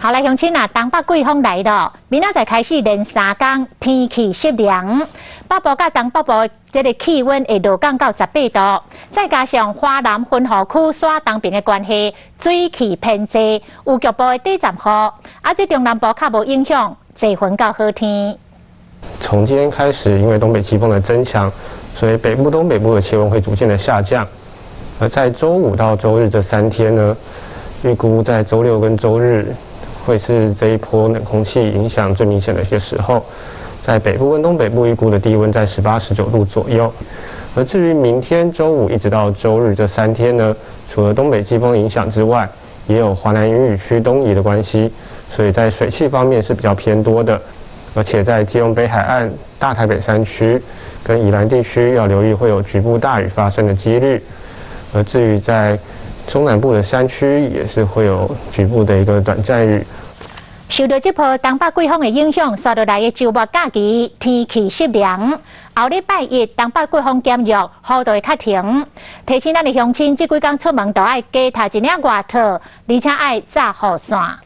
好来，乡亲啊，东北季风来了，明仔载开始连3天天气湿凉，北部甲东北部这个气温会落降到18度，再加上华南云河区山东边的关系，水汽偏济，有局部的短暂雨，这中南部较无影响，侪云到好天。从今天开始，因为东北季风的增强，所以北部、东北部的气温会逐渐的下降。而在周5到周日这3天呢，预估在周6跟周日会是这一波冷空气影响最明显的一个时候。在北部跟东北部预估的低温在18、19度左右。而至于明天周5一直到周日这3天呢，除了东北季风影响之外，也有华南云雨区东移的关系，所以在水汽方面是比较偏多的。而且在基隆北海岸、大台北山区跟宜兰地区要留意会有局部大雨发生的几率。而至于在中南部的山区，也是会有局部的一个短暂雨。受到这波东北季风的影响，刷落来的周末假期天气湿凉。后礼拜一东北季风减弱，雨就会较停。提醒咱的乡亲，这几天出门都要加带一领外套，而且要扎雨伞。